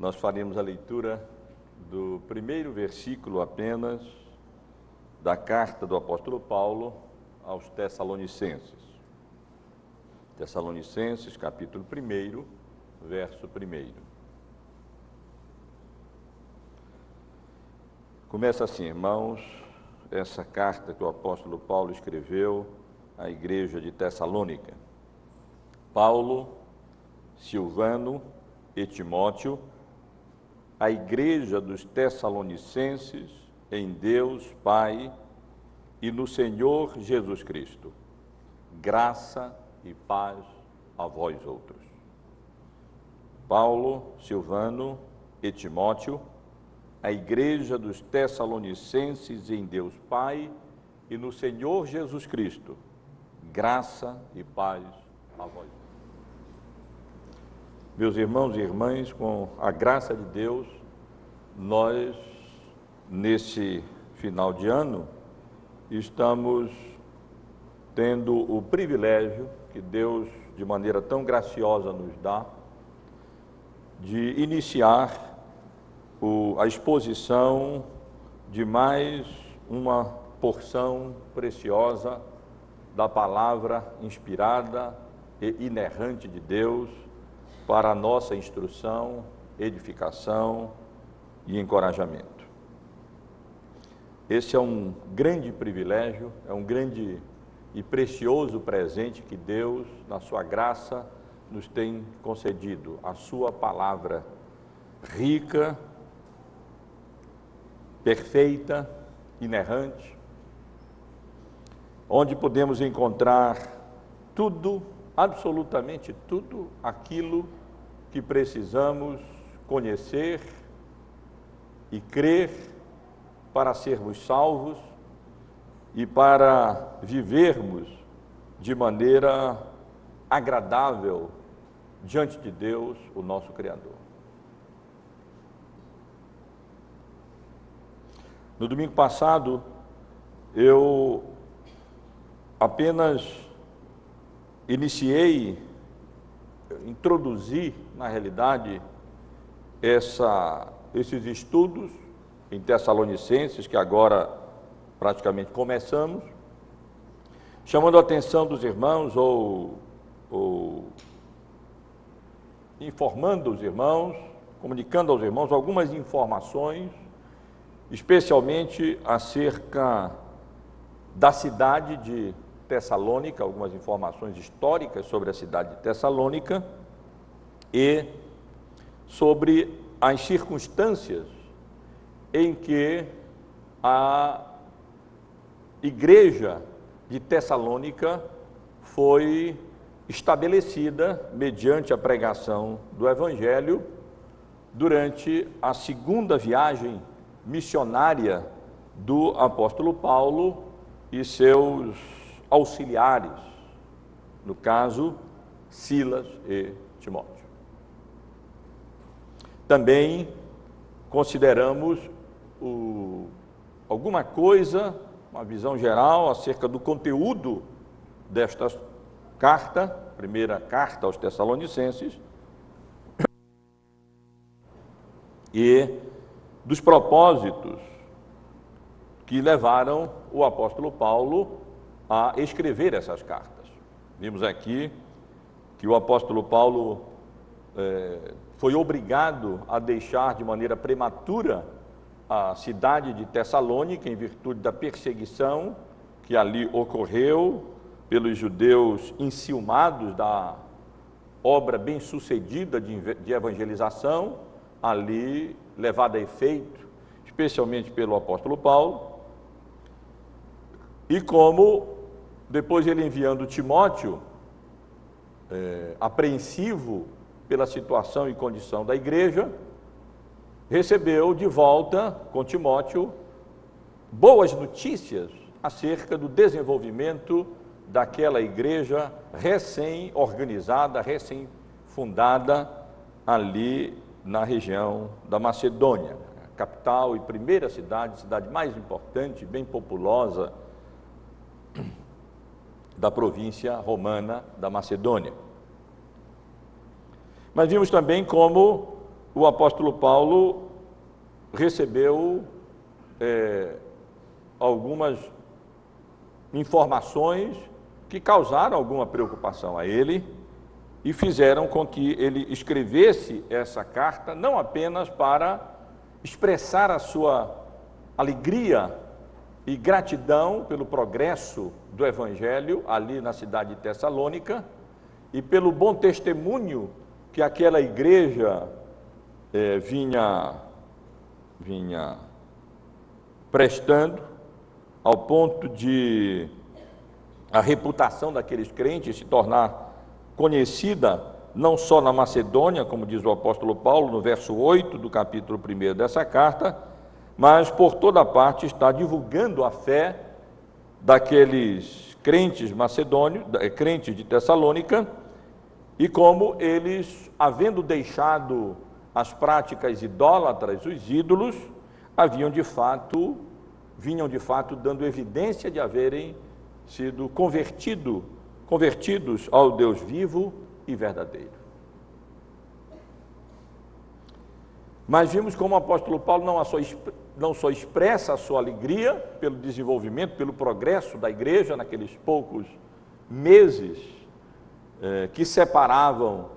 nós faremos a leitura do primeiro versículo apenas da carta do apóstolo Paulo aos Tessalonicenses. Tessalonicenses, capítulo 1, verso 1. Começa assim, irmãos, essa carta que o apóstolo Paulo escreveu à igreja de Tessalônica. Paulo, Silvano e Timóteo, a igreja dos Tessalonicenses, em Deus Pai e no Senhor Jesus Cristo. Graça e paz a vós outros. Paulo, Silvano e Timóteo, a igreja dos Tessalonicenses, em Deus Pai e no Senhor Jesus Cristo. Graça e paz a vós. Meus irmãos e irmãs, com a graça de Deus, nós, nesse final de ano, estamos tendo o privilégio que Deus, de maneira tão graciosa, nos dá, de iniciar a exposição de mais uma porção preciosa da palavra inspirada e inerrante de Deus para a nossa instrução, edificação e encorajamento. Esse é um grande privilégio, é um grande e precioso presente que Deus, na sua graça, nos tem concedido, a sua palavra rica, perfeita, inerrante, onde podemos encontrar tudo, absolutamente tudo, aquilo que precisamos conhecer e crer para sermos salvos e para vivermos de maneira agradável diante de Deus, o nosso Criador. No domingo passado, eu apenas introduzi, na realidade, esses estudos em Tessalonicenses, que agora praticamente começamos, chamando a atenção dos irmãos ou informando os irmãos, comunicando aos irmãos algumas informações, especialmente acerca da cidade de Tessalônica, algumas informações históricas sobre a cidade de Tessalônica e sobre as circunstâncias em que a igreja de Tessalônica foi estabelecida mediante a pregação do Evangelho durante a segunda viagem missionária do apóstolo Paulo e seus auxiliares, no caso, Silas e Timóteo. Também consideramos alguma coisa, uma visão geral acerca do conteúdo desta carta, primeira carta aos Tessalonicenses, e dos propósitos que levaram o apóstolo Paulo a escrever essas cartas. Vimos aqui que o apóstolo Paulo foi obrigado a deixar de maneira prematura a cidade de Tessalônica em virtude da perseguição que ali ocorreu pelos judeus enciumados da obra bem-sucedida de evangelização ali levada a efeito, especialmente pelo apóstolo Paulo, e como depois ele enviando Timóteo, apreensivo pela situação e condição da igreja, recebeu de volta com Timóteo boas notícias acerca do desenvolvimento daquela igreja recém-organizada, recém-fundada ali na região da Macedônia, capital e primeira cidade mais importante, bem populosa da província romana da Macedônia. Mas vimos também como o apóstolo Paulo recebeu algumas informações que causaram alguma preocupação a ele e fizeram com que ele escrevesse essa carta, não apenas para expressar a sua alegria e gratidão pelo progresso do Evangelho ali na cidade de Tessalônica e pelo bom testemunho que aquela igreja vinha prestando, ao ponto de a reputação daqueles crentes se tornar conhecida não só na Macedônia, como diz o apóstolo Paulo no verso 8 do capítulo 1 dessa carta, mas por toda parte está divulgando a fé daqueles crentes macedônios, crentes de Tessalônica, e como eles, havendo deixado as práticas idólatras, os ídolos, vinham de fato dando evidência de haverem sido convertidos ao Deus vivo e verdadeiro. Mas vimos como o apóstolo Paulo não só expressa a sua alegria pelo desenvolvimento, pelo progresso da igreja naqueles poucos meses que separavam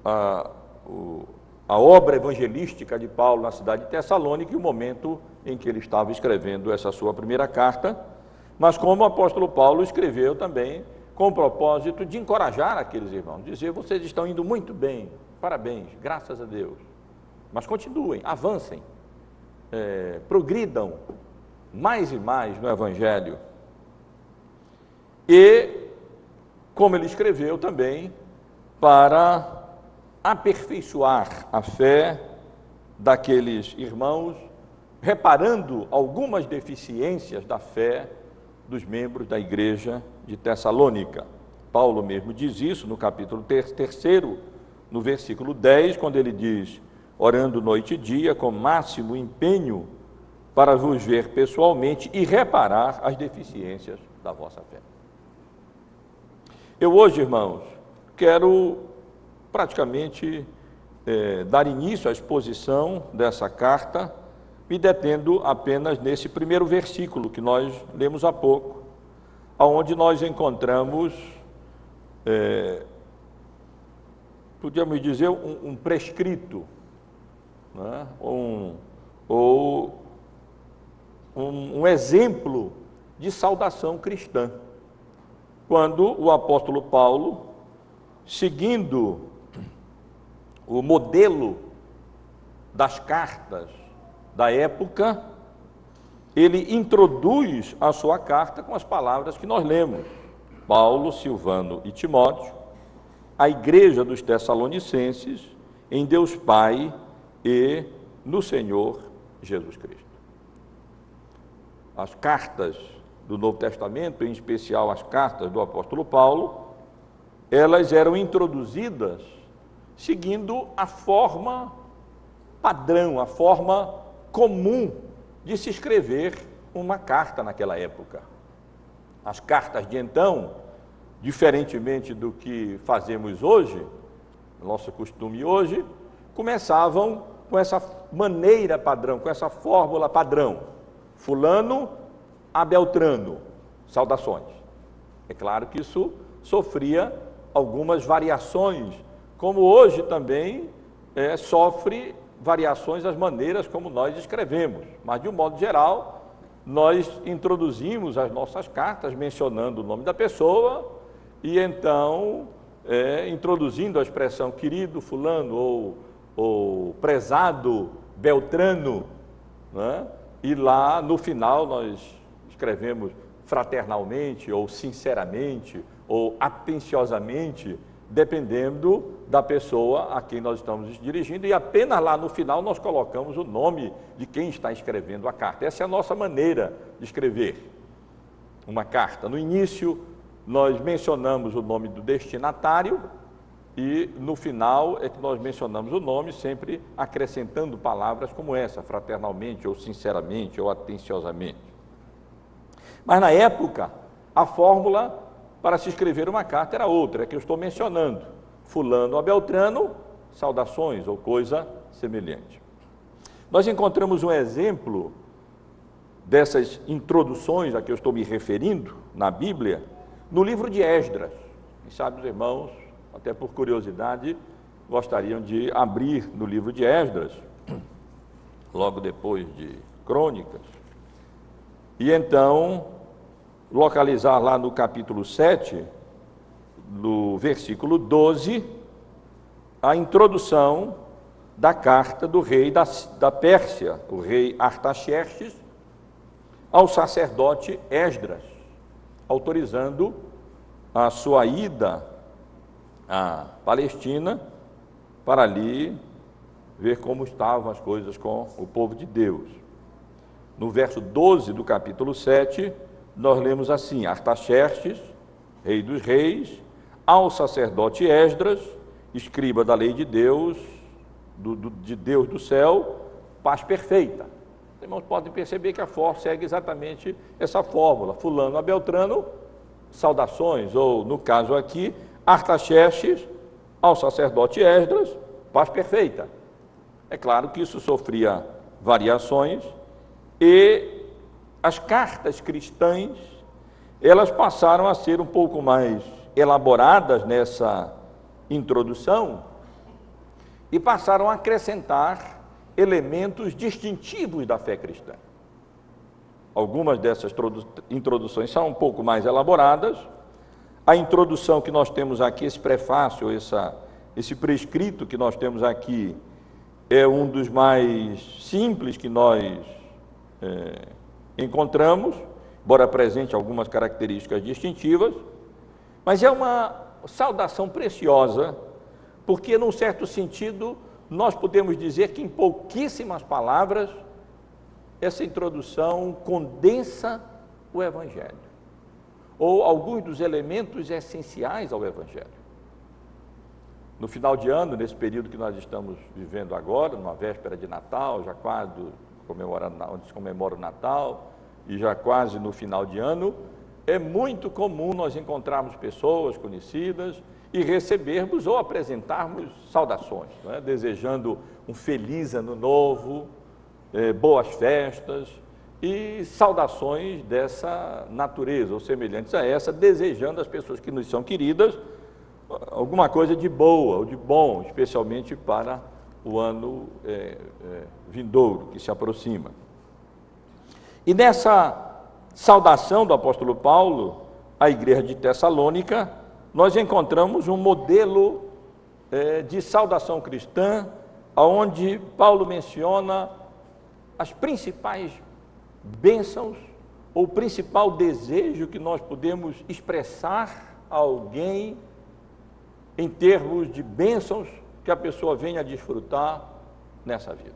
a obra evangelística de Paulo na cidade de Tessalônica e o momento em que ele estava escrevendo essa sua primeira carta, mas como o apóstolo Paulo escreveu também com o propósito de encorajar aqueles irmãos, dizer: vocês estão indo muito bem, parabéns, graças a Deus, mas continuem, avancem, progridam mais e mais no Evangelho. E, como ele escreveu também, para aperfeiçoar a fé daqueles irmãos, reparando algumas deficiências da fé dos membros da igreja de Tessalônica. Paulo mesmo diz isso no capítulo 3, no versículo 10, quando ele diz: orando noite e dia com máximo empenho para vos ver pessoalmente e reparar as deficiências da vossa fé. Eu hoje, irmãos, quero praticamente dar início à exposição dessa carta, me detendo apenas nesse primeiro versículo que nós lemos há pouco, onde nós encontramos, podíamos dizer, um prescrito, né? Um exemplo de saudação cristã, quando o apóstolo Paulo, seguindo o modelo das cartas da época, ele introduz a sua carta com as palavras que nós lemos: Paulo, Silvano e Timóteo, a igreja dos Tessalonicenses, em Deus Pai e no Senhor Jesus Cristo. As cartas do Novo Testamento, em especial as cartas do apóstolo Paulo, elas eram introduzidas seguindo a forma padrão, a forma comum de se escrever uma carta naquela época. As cartas de então, diferentemente do que fazemos hoje, nosso costume hoje, começavam com essa maneira padrão, com essa fórmula padrão: fulano a Beltrano, saudações. É claro que isso sofria algumas variações, como hoje também sofre variações das maneiras como nós escrevemos, mas de um modo geral nós introduzimos as nossas cartas mencionando o nome da pessoa e então introduzindo a expressão querido fulano ou prezado Beltrano, né? E lá no final nós escrevemos fraternalmente ou sinceramente ou atenciosamente, dependendo da pessoa a quem nós estamos dirigindo, e apenas lá no final nós colocamos o nome de quem está escrevendo a carta. Essa é a nossa maneira de escrever uma carta. No início, nós mencionamos o nome do destinatário e no final é que nós mencionamos o nome, sempre acrescentando palavras como essa: fraternalmente, ou sinceramente, ou atenciosamente. Mas na época, a fórmula para se escrever uma carta era outra, é que eu estou mencionando: fulano a Beltrano, saudações, ou coisa semelhante. Nós encontramos um exemplo dessas introduções a que eu estou me referindo na Bíblia, no livro de Esdras. Quem sabe os irmãos, até por curiosidade, gostariam de abrir no livro de Esdras, logo depois de Crônicas, e então localizar lá no capítulo 7, no versículo 12, a introdução da carta do rei da Pérsia, o rei Artaxerxes, ao sacerdote Esdras, autorizando a sua ida à Palestina para ali ver como estavam as coisas com o povo de Deus. No verso 12 do capítulo 7, nós lemos assim: Artaxerxes, rei dos reis, ao sacerdote Esdras, escriba da lei de Deus, de Deus do céu, paz perfeita. Os irmãos podem perceber que a fórmula segue exatamente essa fórmula: fulano a Beltrano, saudações, ou no caso aqui, Artaxerxes, ao sacerdote Esdras, paz perfeita. É claro que isso sofria variações, e as cartas cristãs, elas passaram a ser um pouco mais elaboradas nessa introdução e passaram a acrescentar elementos distintivos da fé cristã. Algumas dessas introduções são um pouco mais elaboradas. A introdução que nós temos aqui, esse prefácio, esse prescrito que nós temos aqui, é um dos mais simples que nós encontramos, embora apresente algumas características distintivas, mas é uma saudação preciosa, porque, num certo sentido, nós podemos dizer que, em pouquíssimas palavras, essa introdução condensa o Evangelho, ou alguns dos elementos essenciais ao Evangelho. No final de ano, nesse período que nós estamos vivendo agora, numa véspera de Natal, já quase onde se comemora o Natal, e já quase no final de ano, é muito comum nós encontrarmos pessoas conhecidas e recebermos ou apresentarmos saudações, né? Desejando um feliz ano novo, boas festas e saudações dessa natureza, ou semelhantes a essa, desejando às pessoas que nos são queridas alguma coisa de boa ou de bom, especialmente para o ano vindouro que se aproxima. E nessa saudação do apóstolo Paulo à igreja de Tessalônica, nós encontramos um modelo de saudação cristã, onde Paulo menciona as principais bênçãos, ou o principal desejo que nós podemos expressar a alguém em termos de bênçãos que a pessoa venha a desfrutar nessa vida.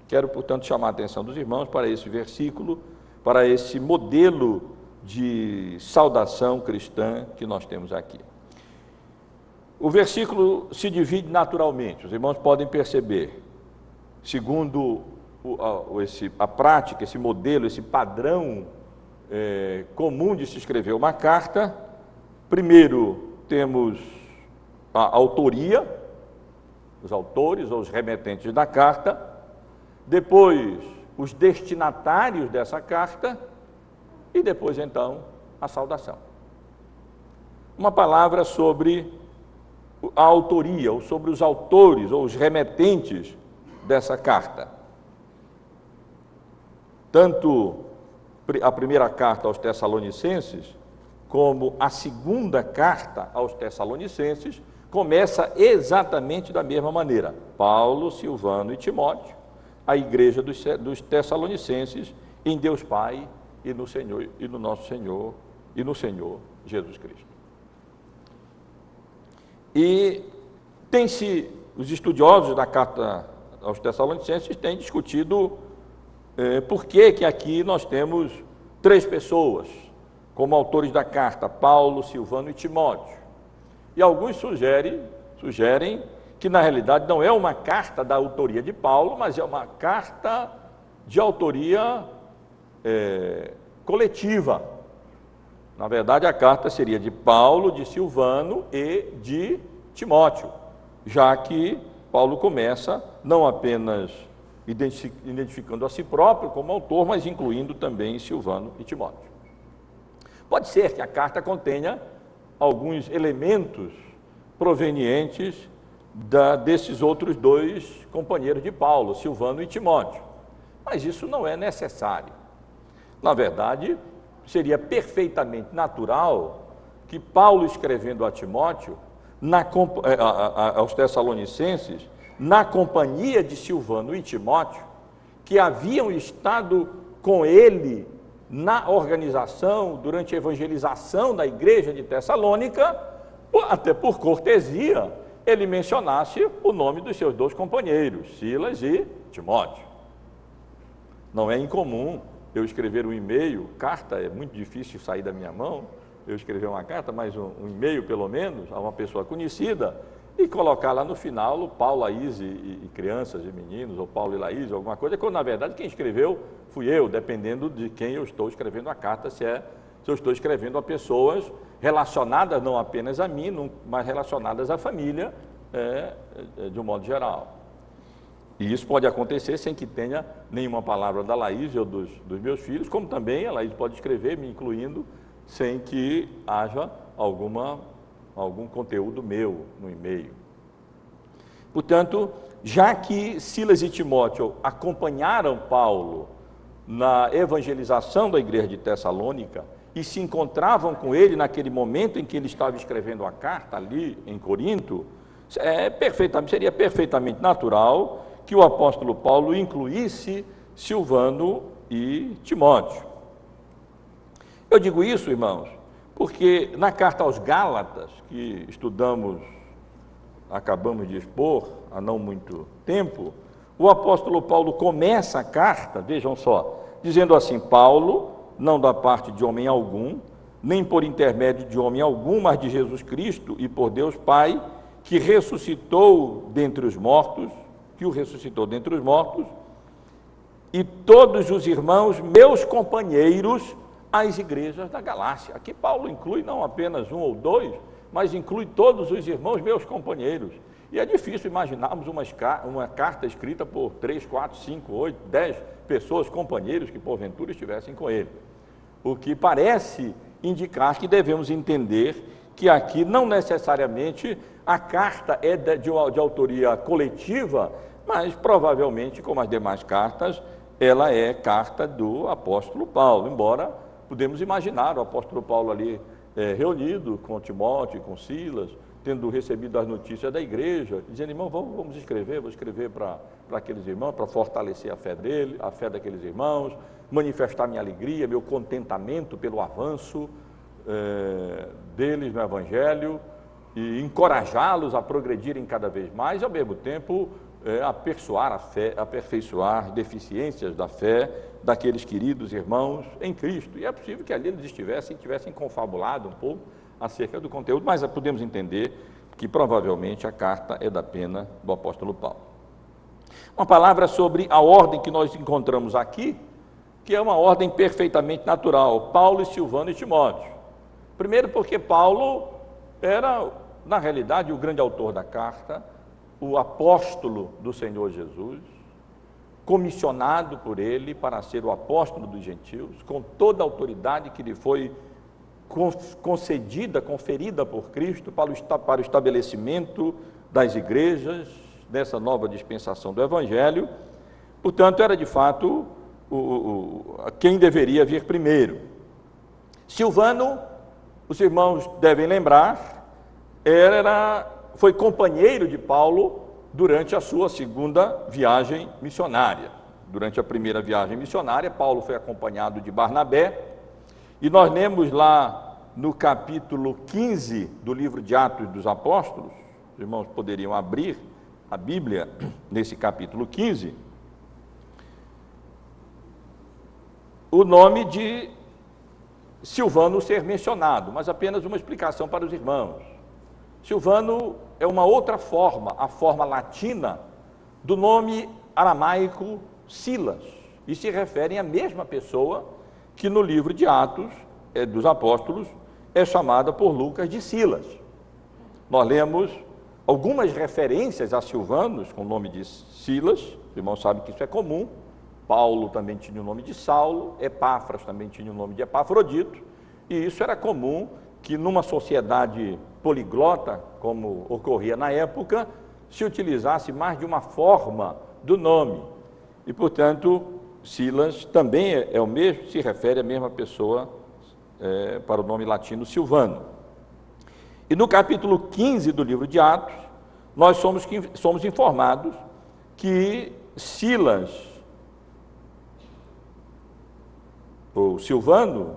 Quero, portanto, chamar a atenção dos irmãos para esse versículo, para esse modelo de saudação cristã que nós temos aqui. O versículo se divide naturalmente, os irmãos podem perceber, segundo a prática, esse modelo, esse padrão comum de se escrever uma carta. Primeiro temos a autoria, os autores ou os remetentes da carta, depois os destinatários dessa carta e depois então a saudação. Uma palavra sobre a autoria, ou sobre os autores ou os remetentes dessa carta. Tanto a primeira carta aos Tessalonicenses, como a segunda carta aos Tessalonicenses, começa exatamente da mesma maneira. Paulo, Silvano e Timóteo, a igreja dos Tessalonicenses, em Deus Pai e no Senhor, e no nosso Senhor, e no Senhor Jesus Cristo. E os estudiosos da carta aos Tessalonicenses têm discutido por que aqui nós temos 3 pessoas como autores da carta: Paulo, Silvano e Timóteo. E alguns sugerem que na realidade não é uma carta da autoria de Paulo, mas é uma carta de autoria coletiva. Na verdade, a carta seria de Paulo, de Silvano e de Timóteo, já que Paulo começa não apenas identificando a si próprio como autor, mas incluindo também Silvano e Timóteo. Pode ser que a carta contenha alguns elementos provenientes desses outros dois companheiros de Paulo, Silvano e Timóteo, mas isso não é necessário. Na verdade, seria perfeitamente natural que Paulo, escrevendo a Timóteo, aos Tessalonicenses, na companhia de Silvano e Timóteo, que haviam estado com ele na organização, durante a evangelização da igreja de Tessalônica, até por cortesia, ele mencionasse o nome dos seus dois companheiros, Silas e Timóteo. Não é incomum eu escrever um e-mail, carta, é muito difícil sair da minha mão, eu escrever uma carta, mas um e-mail pelo menos, a uma pessoa conhecida, e colocar lá no final o Paulo, Laís e crianças e meninos, ou Paulo e Laís, alguma coisa, quando na verdade quem escreveu fui eu, dependendo de quem eu estou escrevendo a carta, se eu estou escrevendo a pessoas relacionadas não apenas a mim, mas relacionadas à família, de um modo geral. E isso pode acontecer sem que tenha nenhuma palavra da Laís ou dos meus filhos, como também a Laís pode escrever, me incluindo, sem que haja algum conteúdo meu no e-mail. Portanto, já que Silas e Timóteo acompanharam Paulo na evangelização da igreja de Tessalônica e se encontravam com ele naquele momento em que ele estava escrevendo a carta ali em Corinto, seria perfeitamente natural que o apóstolo Paulo incluísse Silvano e Timóteo. Eu digo isso, irmãos, porque na carta aos Gálatas, que acabamos de expor há não muito tempo, o apóstolo Paulo começa a carta, vejam só, dizendo assim: Paulo, não da parte de homem algum, nem por intermédio de homem algum, mas de Jesus Cristo e por Deus Pai, que o ressuscitou dentre os mortos, e todos os irmãos, meus companheiros, às igrejas da Galácia. Aqui Paulo inclui não apenas um ou dois, mas inclui todos os irmãos, meus companheiros. E é difícil imaginarmos uma carta escrita por 3, 4, 5, 8, 10 pessoas, companheiros que porventura estivessem com ele. O que parece indicar que devemos entender que aqui não necessariamente a carta é de autoria coletiva, mas provavelmente, como as demais cartas, ela é carta do apóstolo Paulo, embora podemos imaginar o apóstolo Paulo ali reunido com Timóteo e com Silas, tendo recebido as notícias da igreja, dizendo: irmão, vou escrever para aqueles irmãos, para fortalecer a fé daqueles irmãos, manifestar minha alegria, meu contentamento pelo avanço deles no Evangelho, e encorajá-los a progredirem cada vez mais, e ao mesmo tempo aperfeiçoar deficiências da fé daqueles queridos irmãos em Cristo. E é possível que ali eles tivessem confabulado um pouco acerca do conteúdo, mas podemos entender que provavelmente a carta é da pena do apóstolo Paulo. Uma palavra sobre a ordem que nós encontramos aqui, que é uma ordem perfeitamente natural: Paulo, Silvano e Timóteo. Primeiro porque Paulo era, na realidade, o grande autor da carta, o apóstolo do Senhor Jesus, comissionado por ele para ser o apóstolo dos gentios, com toda a autoridade que lhe foi conferida por Cristo para o estabelecimento das igrejas, dessa nova dispensação do Evangelho. Portanto, era de fato quem deveria vir primeiro. Silvano, os irmãos devem lembrar, foi companheiro de Paulo durante a sua segunda viagem missionária. Durante a primeira viagem missionária, Paulo foi acompanhado de Barnabé, e nós lemos lá no capítulo 15 do livro de Atos dos Apóstolos, os irmãos poderiam abrir a Bíblia nesse capítulo 15, o nome de Silvano ser mencionado, mas apenas uma explicação para os irmãos. Silvano é uma outra forma, a forma latina do nome aramaico Silas, e se referem à mesma pessoa que no livro de Atos dos Apóstolos é chamada por Lucas de Silas. Nós lemos algumas referências a Silvanos com o nome de Silas, os irmãos sabem que isso é comum. Paulo também tinha o nome de Saulo, Epáfras também tinha o nome de Epafrodito, e isso era comum que numa sociedade poliglota, como ocorria na época, se utilizasse mais de uma forma do nome. E, portanto, Silas também é o mesmo, se refere à mesma pessoa para o nome latino Silvano. E no capítulo 15 do livro de Atos, nós somos informados que Silas, ou Silvano,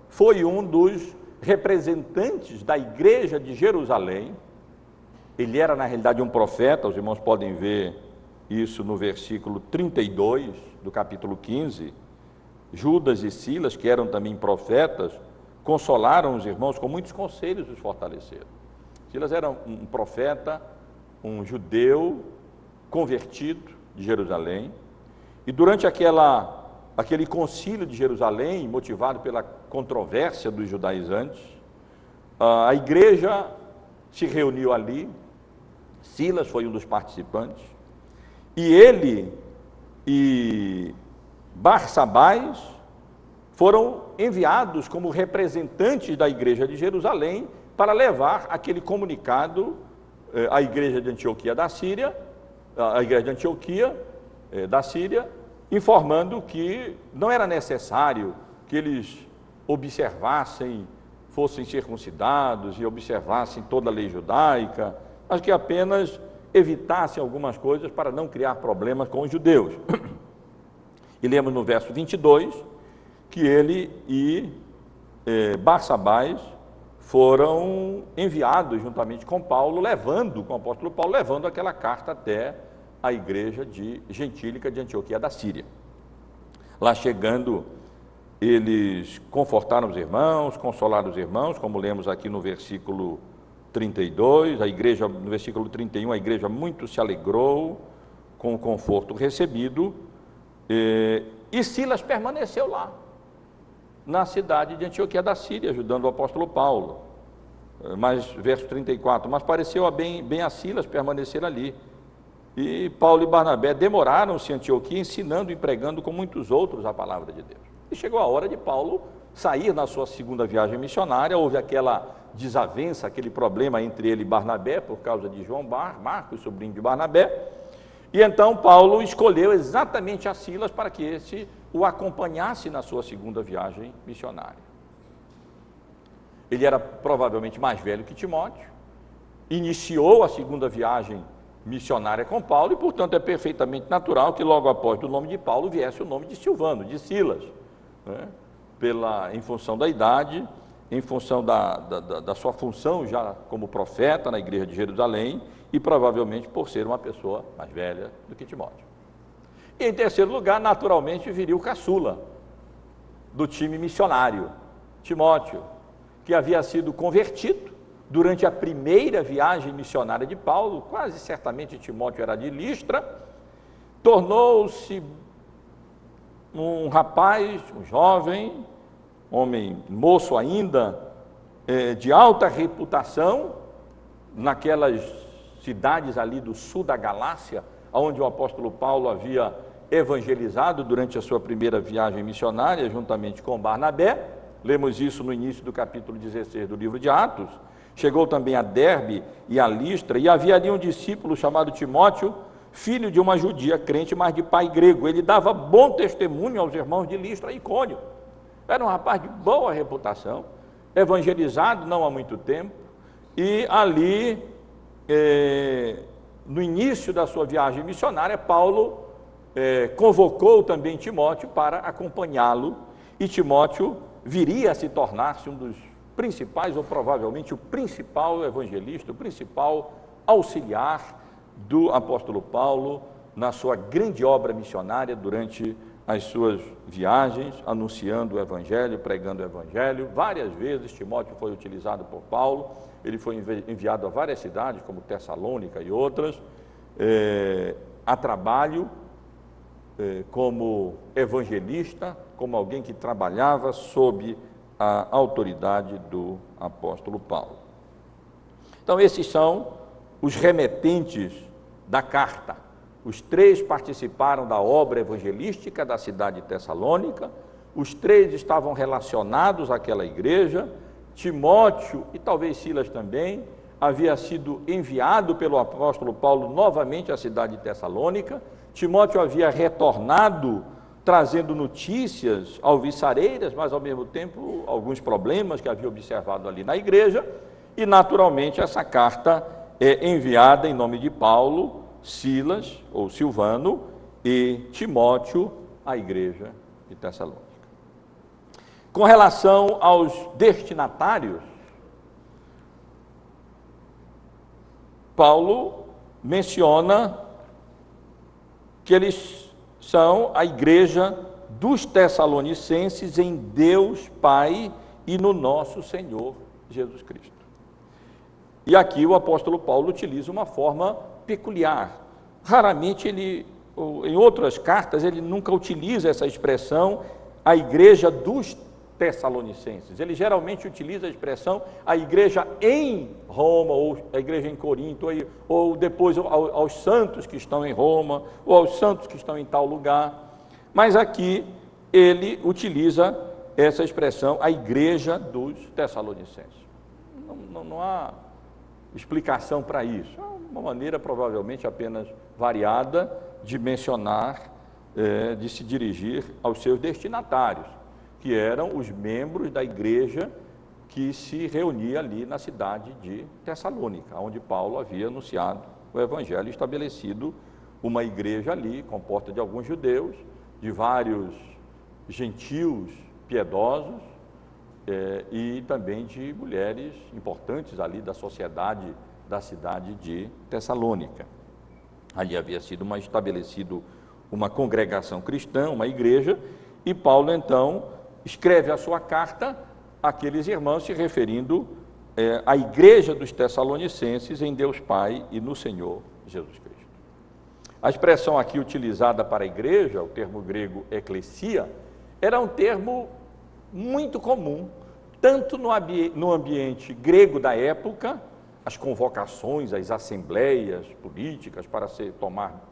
foi um dos representantes da igreja de Jerusalém. Ele era, na realidade, um profeta, os irmãos podem ver isso no versículo 32 do capítulo 15. Judas e Silas, que eram também profetas, consolaram os irmãos com muitos conselhos, os fortaleceram. Silas era um profeta, um judeu convertido de Jerusalém, e durante aquele concílio de Jerusalém, motivado pela controvérsia dos judaizantes, a igreja se reuniu ali. Silas foi um dos participantes, e ele e Barsabás foram enviados como representantes da igreja de Jerusalém para levar aquele comunicado à igreja de Antioquia da Síria, à igreja de Antioquia da Síria, informando que não era necessário que eles fossem circuncidados e observassem toda a lei judaica, mas que apenas evitassem algumas coisas para não criar problemas com os judeus. E lemos no verso 22 que ele e Barsabás foram enviados juntamente com Paulo, com o apóstolo Paulo, levando aquela carta até a igreja gentílica de Antioquia da Síria. Lá chegando, eles confortaram os irmãos, consolaram os irmãos, como lemos aqui no versículo 32, no versículo 31, a igreja muito se alegrou com o conforto recebido, e Silas permaneceu lá, na cidade de Antioquia da Síria, ajudando o apóstolo Paulo. Mas, verso 34, mas pareceu bem a Silas permanecer ali. E Paulo e Barnabé demoraram-se em Antioquia, ensinando e pregando com muitos outros a palavra de Deus. E chegou a hora de Paulo sair na sua segunda viagem missionária. Houve aquela desavença, aquele problema entre ele e Barnabé, por causa de João Marcos, sobrinho de Barnabé. E então Paulo escolheu exatamente a Silas para que esse o acompanhasse na sua segunda viagem missionária. Ele era provavelmente mais velho que Timóteo, iniciou a segunda viagem missionária com Paulo, e portanto é perfeitamente natural que logo após o nome de Paulo viesse o nome de Silvano, de Silas, né? Em função da idade, em função da sua função já como profeta na igreja de Jerusalém, e provavelmente por ser uma pessoa mais velha do que Timóteo. E em terceiro lugar, naturalmente, viria o caçula do time missionário, Timóteo, que havia sido convertido durante a primeira viagem missionária de Paulo. Quase certamente Timóteo era de Listra, tornou-se um rapaz, um jovem, homem moço ainda, de alta reputação, naquelas cidades ali do sul da Galácia, onde o apóstolo Paulo havia evangelizado durante a sua primeira viagem missionária, juntamente com Barnabé. Lemos isso no início do capítulo 16 do livro de Atos. Chegou também a Derbe e a Listra, e havia ali um discípulo chamado Timóteo, filho de uma judia crente, mas de pai grego. Ele dava bom testemunho aos irmãos de Listra e Icônio. Era um rapaz de boa reputação, evangelizado não há muito tempo, e ali, no início da sua viagem missionária, Paulo convocou também Timóteo para acompanhá-lo, e Timóteo viria a se tornar-se um dos principais, ou provavelmente o principal evangelista, o principal auxiliar do apóstolo Paulo na sua grande obra missionária durante as suas viagens, anunciando o evangelho, pregando o evangelho. Várias vezes Timóteo foi utilizado por Paulo, ele foi enviado a várias cidades, como Tessalônica e outras, a trabalho como evangelista, como alguém que trabalhava sob a autoridade do apóstolo Paulo. Então, esses são os remetentes da carta. Os 3 participaram da obra evangelística da cidade de Tessalônica, os 3 estavam relacionados àquela igreja. Timóteo, e talvez Silas também, havia sido enviado pelo apóstolo Paulo novamente à cidade de Tessalônica. Timóteo havia retornado trazendo notícias alvissareiras, mas ao mesmo tempo alguns problemas que havia observado ali na igreja, e naturalmente essa carta é enviada em nome de Paulo, Silas, ou Silvano, e Timóteo à igreja de Tessalônica. Com relação aos destinatários, Paulo menciona que eles são a igreja dos Tessalonicenses em Deus Pai e no nosso Senhor Jesus Cristo. E aqui o apóstolo Paulo utiliza uma forma peculiar. Raramente em outras cartas, ele nunca utiliza essa expressão, a igreja dos Tessalonicenses. Ele geralmente utiliza a expressão a igreja em Roma, ou a igreja em Corinto, ou depois aos santos que estão em Roma, ou aos santos que estão em tal lugar. Mas aqui ele utiliza essa expressão, a igreja dos Tessalonicenses. Não há explicação para isso. É uma maneira provavelmente apenas variada de mencionar, de se dirigir aos seus destinatários, que eram os membros da igreja que se reunia ali na cidade de Tessalônica, onde Paulo havia anunciado o evangelho, estabelecido uma igreja ali, composta de alguns judeus, de vários gentios piedosos, e também de mulheres importantes ali da sociedade da cidade de Tessalônica. Ali havia sido estabelecido uma congregação cristã, uma igreja, e Paulo então escreve a sua carta àqueles irmãos se referindo à igreja dos Tessalonicenses em Deus Pai e no Senhor Jesus Cristo. A expressão aqui utilizada para a igreja, o termo grego eklesia, era um termo muito comum, tanto no ambiente grego da época, as convocações, as assembleias políticas para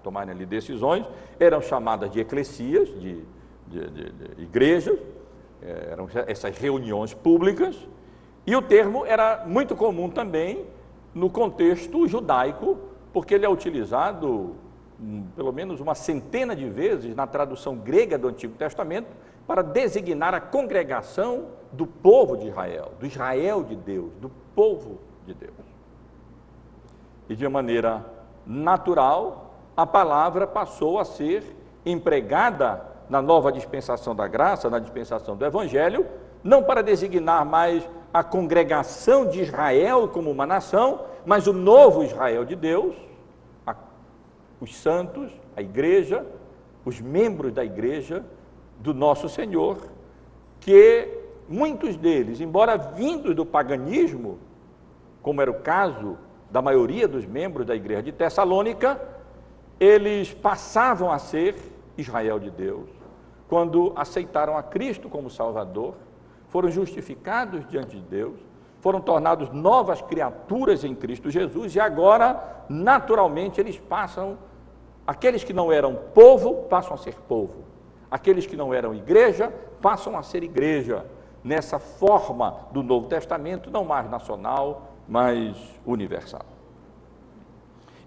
tomarem ali decisões, eram chamadas de eclesias, de igrejas, eram essas reuniões públicas, e o termo era muito comum também no contexto judaico, porque ele é utilizado pelo menos uma centena de vezes na tradução grega do Antigo Testamento para designar a congregação do povo de Israel, do Israel de Deus, do povo de Deus. E de maneira natural, a palavra passou a ser empregada na nova dispensação da graça, na dispensação do Evangelho, não para designar mais a congregação de Israel como uma nação, mas o novo Israel de Deus, os santos, a igreja, os membros da igreja do nosso Senhor, que muitos deles, embora vindos do paganismo, como era o caso da maioria dos membros da igreja de Tessalônica, eles passavam a ser Israel de Deus, quando aceitaram a Cristo como Salvador, foram justificados diante de Deus, foram tornados novas criaturas em Cristo Jesus, e agora, naturalmente, eles passam, aqueles que não eram povo, passam a ser povo, aqueles que não eram igreja, passam a ser igreja, nessa forma do Novo Testamento, não mais nacional, mas universal.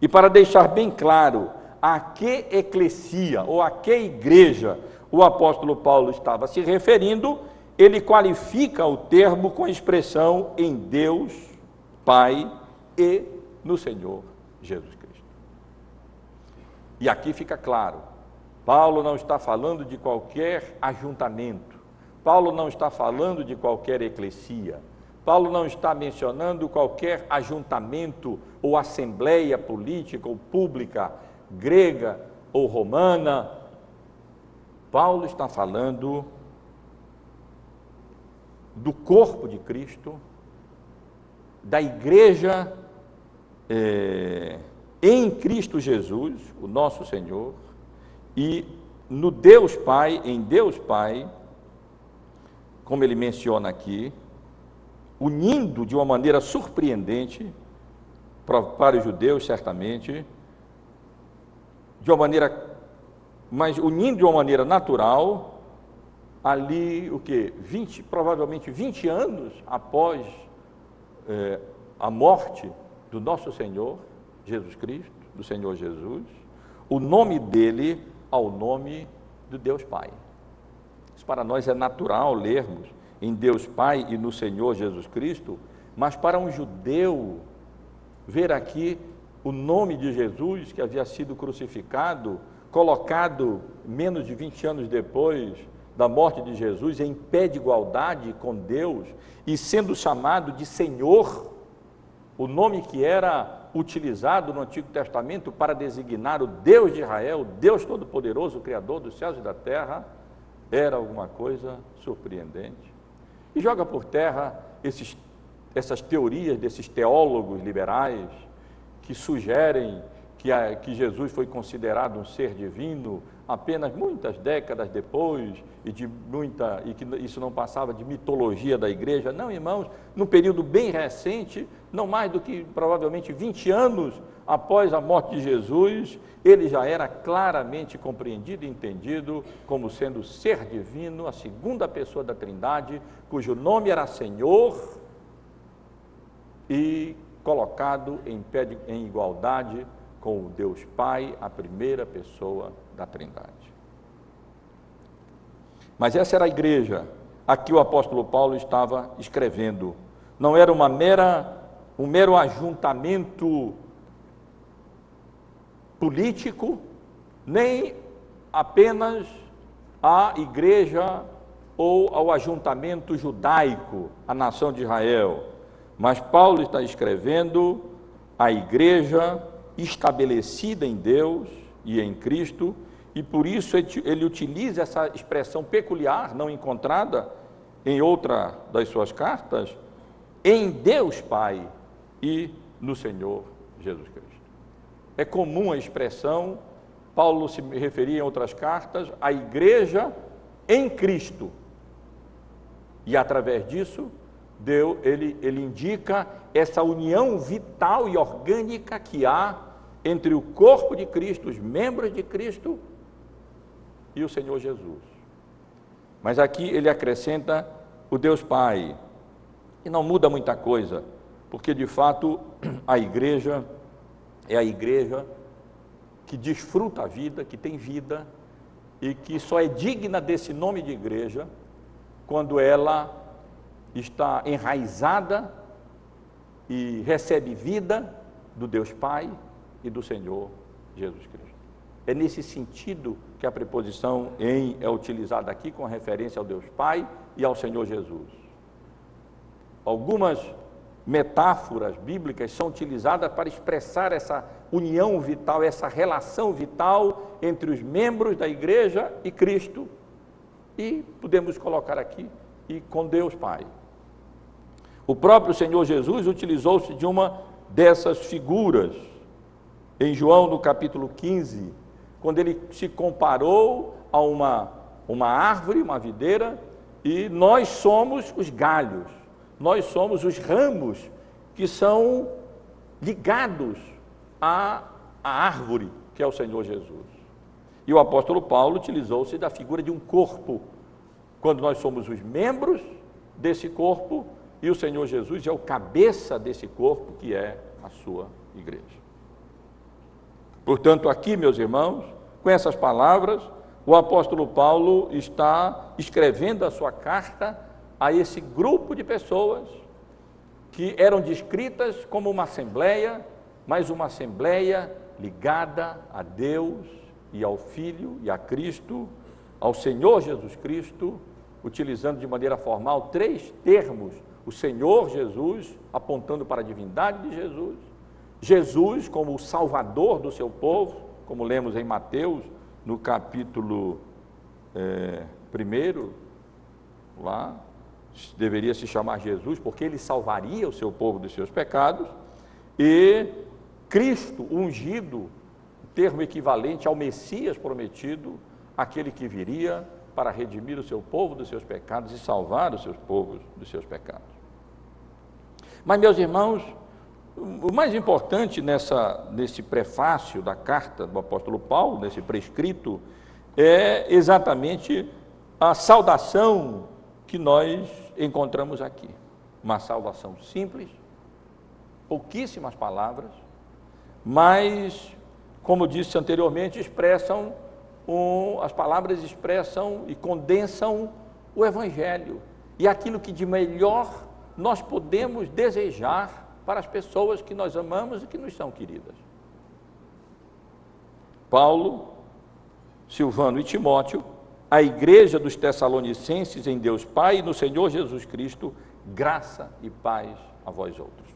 E para deixar bem claro a que eclesia ou a que igreja o apóstolo Paulo estava se referindo, ele qualifica o termo com a expressão em Deus, Pai e no Senhor Jesus Cristo. E aqui fica claro, Paulo não está falando de qualquer ajuntamento, Paulo não está falando de qualquer eclesia, Paulo não está mencionando qualquer ajuntamento ou assembleia política ou pública, grega ou romana. Paulo está falando do corpo de Cristo, da igreja em Cristo Jesus, o nosso Senhor, e no Deus Pai, em Deus Pai, como ele menciona aqui, unindo de uma maneira surpreendente para os judeus, certamente, de uma maneira, mas unindo de uma maneira natural, ali, provavelmente 20 anos após a morte do nosso Senhor Jesus Cristo, do Senhor Jesus, o nome dele ao nome do Deus Pai. Isso para nós é natural lermos em Deus Pai e no Senhor Jesus Cristo, mas para um judeu, ver aqui o nome de Jesus, que havia sido crucificado, colocado menos de 20 anos depois da morte de Jesus, em pé de igualdade com Deus, e sendo chamado de Senhor, o nome que era utilizado no Antigo Testamento para designar o Deus de Israel, o Deus Todo-Poderoso, o Criador dos céus e da terra, era alguma coisa surpreendente. E joga por terra essas teorias desses teólogos liberais que sugerem que Jesus foi considerado um ser divino apenas muitas décadas depois e que isso não passava de mitologia da igreja. Não, irmãos, num período bem recente, não mais do que provavelmente 20 anos após a morte de Jesus, ele já era claramente compreendido e entendido como sendo ser divino, a segunda pessoa da Trindade, cujo nome era Senhor, e colocado em igualdade com o Deus Pai, a primeira pessoa da Trindade. Mas essa era a igreja a que o apóstolo Paulo estava escrevendo. Não era um mero ajuntamento político, nem apenas a igreja ou ao ajuntamento judaico, a nação de Israel. Mas Paulo está escrevendo a igreja estabelecida em Deus e em Cristo, e por isso ele utiliza essa expressão peculiar, não encontrada em outra das suas cartas, em Deus Pai e no Senhor Jesus Cristo. É comum a expressão, Paulo se referia em outras cartas, à igreja em Cristo, e através disso, ele indica essa união vital e orgânica que há entre o corpo de Cristo, os membros de Cristo e o Senhor Jesus. Mas aqui ele acrescenta o Deus Pai, e não muda muita coisa, porque de fato a igreja é a igreja que desfruta a vida, que tem vida, e que só é digna desse nome de igreja quando ela está enraizada e recebe vida do Deus Pai e do Senhor Jesus Cristo. É nesse sentido que a preposição em é utilizada aqui com referência ao Deus Pai e ao Senhor Jesus. Algumas metáforas bíblicas são utilizadas para expressar essa união vital, essa relação vital entre os membros da igreja e Cristo, e podemos colocar aqui, e com Deus Pai. O próprio Senhor Jesus utilizou-se de uma dessas figuras, em João, no capítulo 15, quando ele se comparou a uma árvore, uma videira, e nós somos os galhos, nós somos os ramos que são ligados à árvore, que é o Senhor Jesus. E o apóstolo Paulo utilizou-se da figura de um corpo, quando nós somos os membros desse corpo, e o Senhor Jesus é o cabeça desse corpo, que é a sua igreja. Portanto, aqui, meus irmãos, com essas palavras, o apóstolo Paulo está escrevendo a sua carta a esse grupo de pessoas que eram descritas como uma assembleia, mas uma assembleia ligada a Deus e ao Filho e a Cristo, ao Senhor Jesus Cristo, utilizando de maneira formal 3 termos: o Senhor Jesus, apontando para a divindade de Jesus, Jesus como o Salvador do seu povo, como lemos em Mateus, no capítulo 1, lá, deveria se chamar Jesus, porque ele salvaria o seu povo dos seus pecados, e Cristo ungido, termo equivalente ao Messias prometido, aquele que viria para redimir o seu povo dos seus pecados e salvar os seus povos dos seus pecados. Mas, meus irmãos, O mais importante nesse prefácio da carta do apóstolo Paulo, nesse prescrito, é exatamente a saudação que nós encontramos aqui. Uma saudação simples, pouquíssimas palavras, mas, como disse anteriormente, as palavras expressam e condensam o Evangelho e aquilo que de melhor nós podemos desejar para as pessoas que nós amamos e que nos são queridas. Paulo, Silvano e Timóteo, a igreja dos Tessalonicenses em Deus Pai e no Senhor Jesus Cristo, graça e paz a vós outros.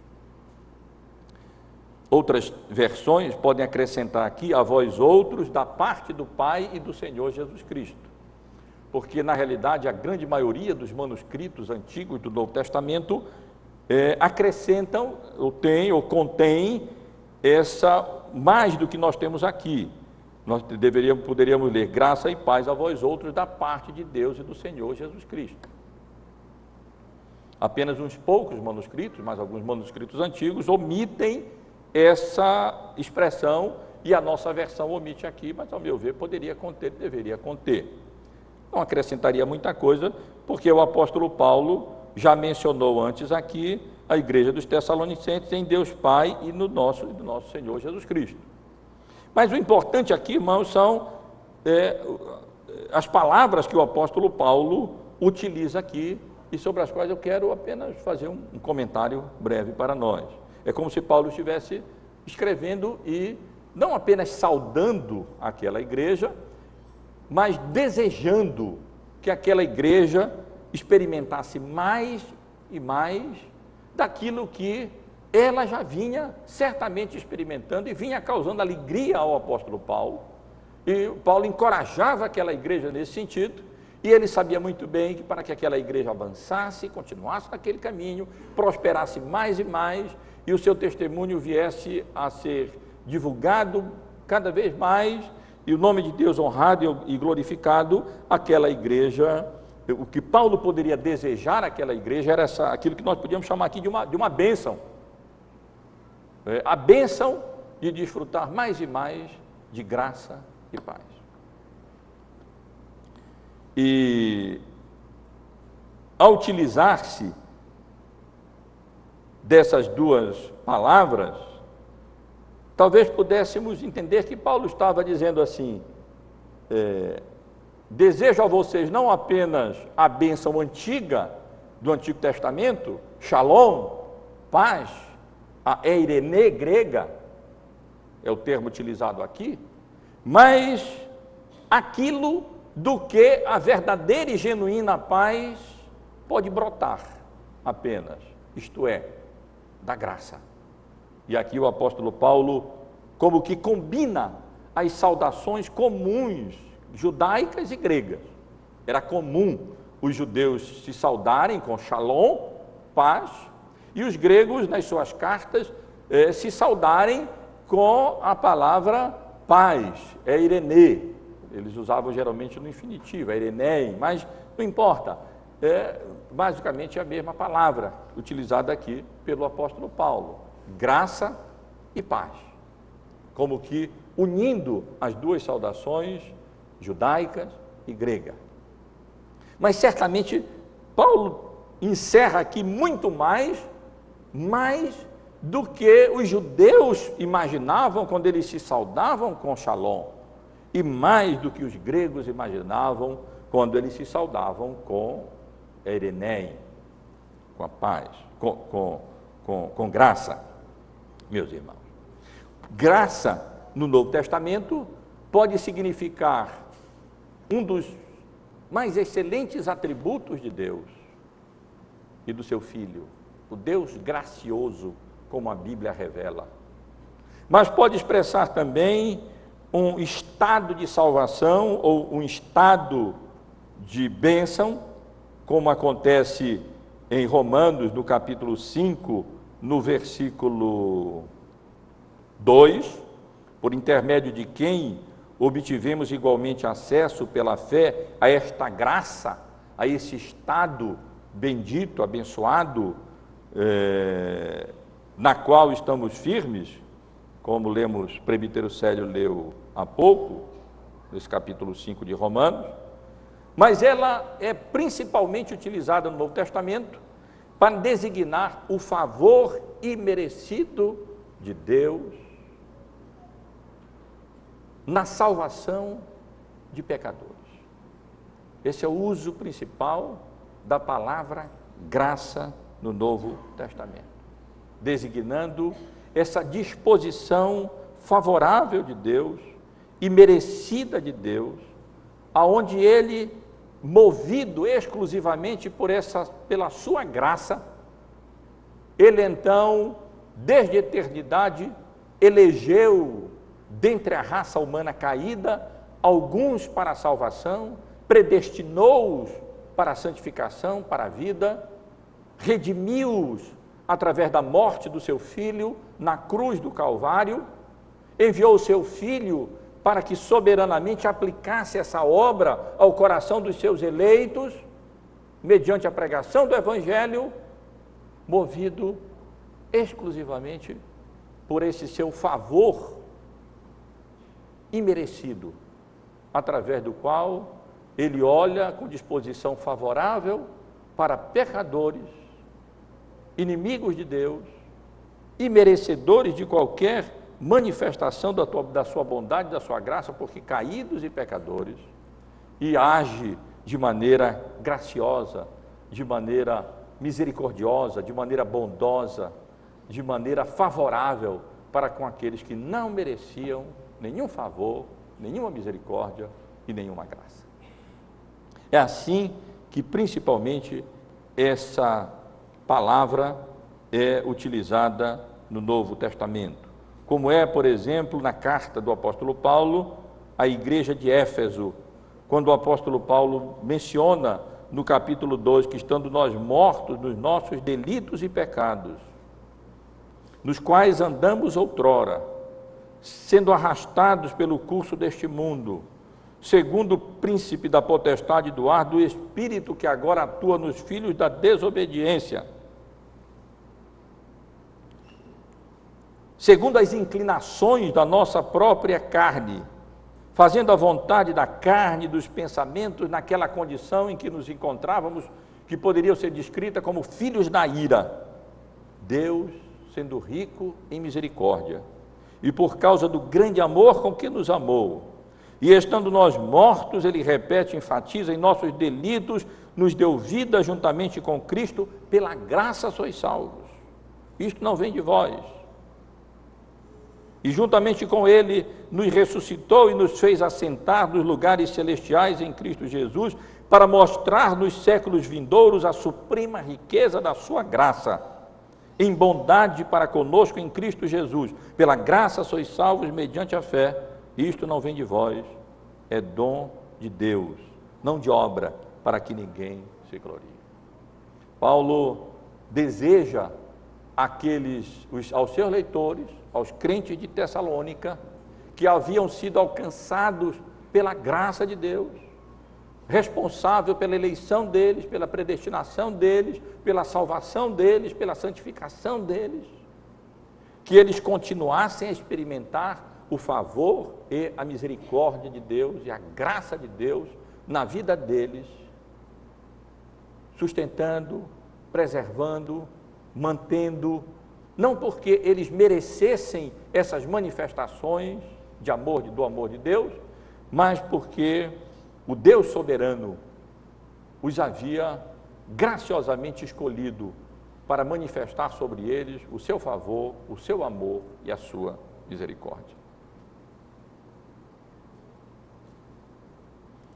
Outras versões podem acrescentar aqui a vós outros da parte do Pai e do Senhor Jesus Cristo. Porque, na realidade, a grande maioria dos manuscritos antigos do Novo Testamento acrescentam, ou contém, mais do que nós temos aqui. Nós poderíamos ler graça e paz a vós outros da parte de Deus e do Senhor Jesus Cristo. Apenas uns poucos manuscritos, mas alguns manuscritos antigos, omitem essa expressão e a nossa versão omite aqui, mas, ao meu ver, poderia conter, deveria conter. Não acrescentaria muita coisa, porque o apóstolo Paulo já mencionou antes aqui a igreja dos Tessalonicenses em Deus Pai e do nosso Senhor Jesus Cristo. Mas o importante aqui, irmãos, são as palavras que o apóstolo Paulo utiliza aqui e sobre as quais eu quero apenas fazer um comentário breve para nós. É como se Paulo estivesse escrevendo e não apenas saudando aquela igreja, mas desejando que aquela igreja experimentasse mais e mais daquilo que ela já vinha certamente experimentando e vinha causando alegria ao apóstolo Paulo. E Paulo encorajava aquela igreja nesse sentido, e ele sabia muito bem que para que aquela igreja avançasse, continuasse naquele caminho, prosperasse mais e mais, e o seu testemunho viesse a ser divulgado cada vez mais, e o nome de Deus honrado e glorificado, aquela igreja, o que Paulo poderia desejar àquela igreja era aquilo que nós podíamos chamar aqui de uma bênção. A bênção de desfrutar mais e mais de graça e paz. E ao utilizar-se dessas duas palavras, talvez pudéssemos entender que Paulo estava dizendo assim: desejo a vocês não apenas a bênção antiga do Antigo Testamento, shalom, paz, a eirene grega, é o termo utilizado aqui, mas aquilo do que a verdadeira e genuína paz pode brotar apenas, isto é, da graça. E aqui o apóstolo Paulo como que combina as saudações comuns, judaicas e gregas. Era comum os judeus se saudarem com shalom, paz, e os gregos, nas suas cartas, se saudarem com a palavra paz, eirene. Eles usavam geralmente no infinitivo, eirenein, mas não importa, basicamente a mesma palavra utilizada aqui pelo apóstolo Paulo, graça e paz, como que unindo as duas saudações judaicas e grega. Mas certamente Paulo encerra aqui muito mais do que os judeus imaginavam quando eles se saudavam com shalom, e mais do que os gregos imaginavam quando eles se saudavam com eirenein, com a paz, com graça. Meus irmãos, graça no Novo Testamento pode significar um dos mais excelentes atributos de Deus e do seu Filho, o Deus gracioso, como a Bíblia revela. Mas pode expressar também um estado de salvação ou um estado de bênção, como acontece em Romanos, no capítulo 5, no versículo 2, por intermédio de quem obtivemos igualmente acesso pela fé a esta graça, a esse estado bendito, abençoado, na qual estamos firmes, como lemos, o presbítero Célio leu há pouco, nesse capítulo 5 de Romanos, mas ela é principalmente utilizada no Novo Testamento para designar o favor imerecido de Deus na salvação de pecadores. Esse é o uso principal da palavra graça no Novo Testamento, designando essa disposição favorável de Deus e merecida de Deus, aonde Ele, movido exclusivamente pela sua graça, Ele então, desde a eternidade, elegeu dentre a raça humana caída alguns para a salvação, predestinou-os para a santificação, para a vida, redimiu-os através da morte do seu Filho na cruz do Calvário, enviou o seu Filho para que soberanamente aplicasse essa obra ao coração dos seus eleitos, mediante a pregação do Evangelho, movido exclusivamente por esse seu favor imerecido, através do qual Ele olha com disposição favorável para pecadores, inimigos de Deus e merecedores de qualquer manifestação da sua bondade, da sua graça, porque caídos e pecadores, e age de maneira graciosa, de maneira misericordiosa, de maneira bondosa, de maneira favorável para com aqueles que não mereciam nenhum favor, nenhuma misericórdia e nenhuma graça. É assim que principalmente essa palavra é utilizada no Novo Testamento, como é, por exemplo, na carta do apóstolo Paulo à igreja de Éfeso, quando o apóstolo Paulo menciona no capítulo 2 que estando nós mortos nos nossos delitos e pecados, nos quais andamos outrora, sendo arrastados pelo curso deste mundo, segundo o príncipe da potestade do ar, do espírito que agora atua nos filhos da desobediência, segundo as inclinações da nossa própria carne, fazendo a vontade da carne, dos pensamentos, naquela condição em que nos encontrávamos, que poderia ser descrita como filhos da ira. Deus, sendo rico em misericórdia, e por causa do grande amor com que nos amou, e estando nós mortos, Ele repete, enfatiza, em nossos delitos, nos deu vida juntamente com Cristo, pela graça sois salvos. Isto não vem de vós. E juntamente com Ele nos ressuscitou e nos fez assentar nos lugares celestiais em Cristo Jesus, para mostrar nos séculos vindouros a suprema riqueza da sua graça, em bondade para conosco em Cristo Jesus. Pela graça sois salvos mediante a fé. Isto não vem de vós, é dom de Deus, não de obra, para que ninguém se glorie. Paulo deseja aos seus leitores, aos crentes de Tessalônica, que haviam sido alcançados pela graça de Deus, responsável pela eleição deles, pela predestinação deles, pela salvação deles, pela santificação deles, que eles continuassem a experimentar o favor e a misericórdia de Deus e a graça de Deus na vida deles, sustentando, preservando, mantendo, não porque eles merecessem essas manifestações de amor, do amor de Deus, mas porque o Deus soberano os havia graciosamente escolhido para manifestar sobre eles o seu favor, o seu amor e a sua misericórdia.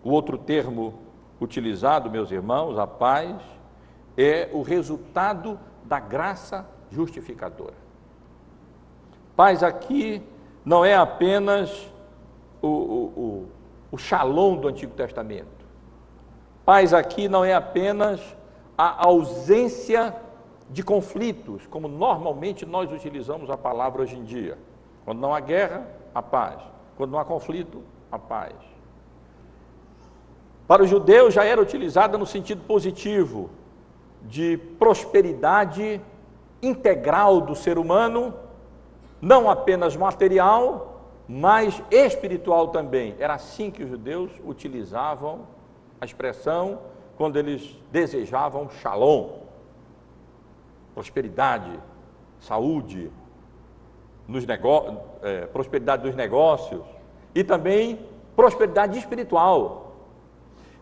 O outro termo utilizado, meus irmãos, a paz, é o resultado da graça justificadora. Paz aqui não é apenas o shalom do Antigo Testamento. Paz aqui não é apenas a ausência de conflitos, como normalmente nós utilizamos a palavra hoje em dia. Quando não há guerra, a paz. Quando não há conflito, a paz. Para os judeus já era utilizada no sentido positivo, de prosperidade integral do ser humano, não apenas material, mas espiritual também. Era assim que os judeus utilizavam a expressão quando eles desejavam shalom, prosperidade, saúde, prosperidade dos negócios e também prosperidade espiritual.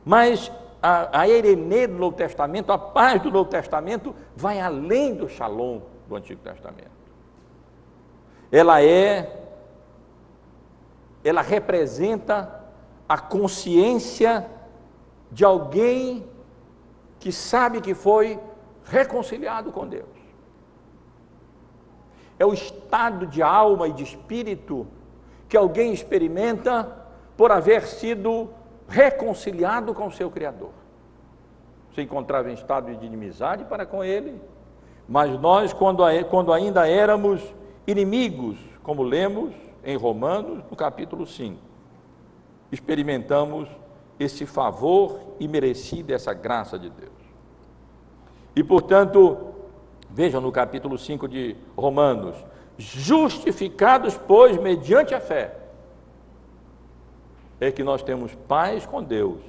Mas a Eirene do Novo Testamento, a paz do Novo Testamento, vai além do shalom do Antigo Testamento. Ela representa a consciência de alguém que sabe que foi reconciliado com Deus. É o estado de alma e de espírito que alguém experimenta por haver sido reconciliado com o seu Criador. Se encontrava em estado de inimizade para com Ele, mas nós, quando ainda éramos inimigos, como lemos em Romanos, no capítulo 5, experimentamos esse favor imerecido, essa graça de Deus. E, portanto, vejam no capítulo 5 de Romanos, justificados, pois, mediante a fé, é que nós temos paz com Deus,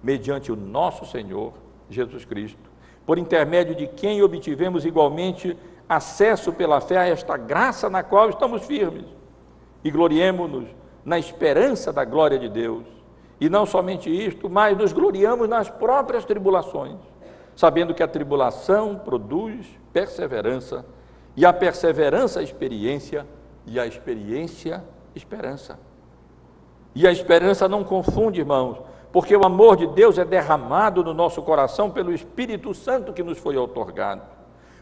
mediante o nosso Senhor Jesus Cristo, por intermédio de quem obtivemos igualmente acesso pela fé a esta graça na qual estamos firmes, e gloriemo-nos na esperança da glória de Deus. E não somente isto, mas nos gloriamos nas próprias tribulações, sabendo que a tribulação produz perseverança, e a perseverança experiência, e a experiência esperança. E a esperança não confunde, irmãos, porque o amor de Deus é derramado no nosso coração pelo Espírito Santo que nos foi outorgado.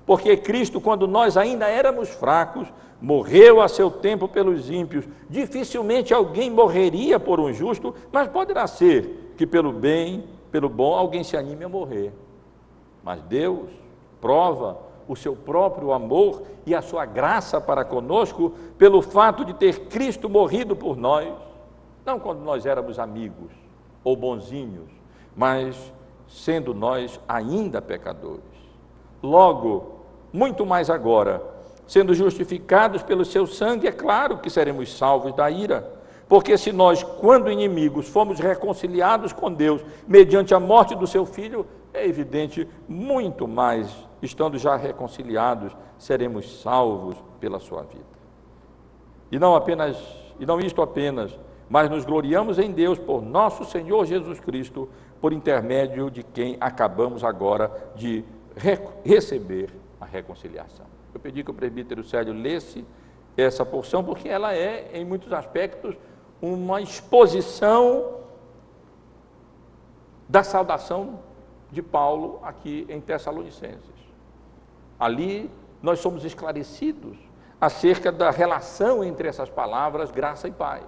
Porque Cristo, quando nós ainda éramos fracos, morreu a seu tempo pelos ímpios. Dificilmente alguém morreria por um justo, mas poderá ser que pelo bem, pelo bom, alguém se anime a morrer. Mas Deus prova o seu próprio amor e a sua graça para conosco pelo fato de ter Cristo morrido por nós, não quando nós éramos amigos ou bonzinhos, mas sendo nós ainda pecadores. Logo, muito mais agora, sendo justificados pelo seu sangue, é claro que seremos salvos da ira, porque se nós, quando inimigos, fomos reconciliados com Deus mediante a morte do seu Filho, é evidente, muito mais, estando já reconciliados, seremos salvos pela sua vida. E não isto apenas, mas nos gloriamos em Deus por nosso Senhor Jesus Cristo, por intermédio de quem acabamos agora de receber a reconciliação. Eu pedi que o presbítero Célio lesse essa porção, porque ela é, em muitos aspectos, uma exposição da saudação de Paulo aqui em Tessalonicenses. Ali nós somos esclarecidos acerca da relação entre essas palavras graça e paz.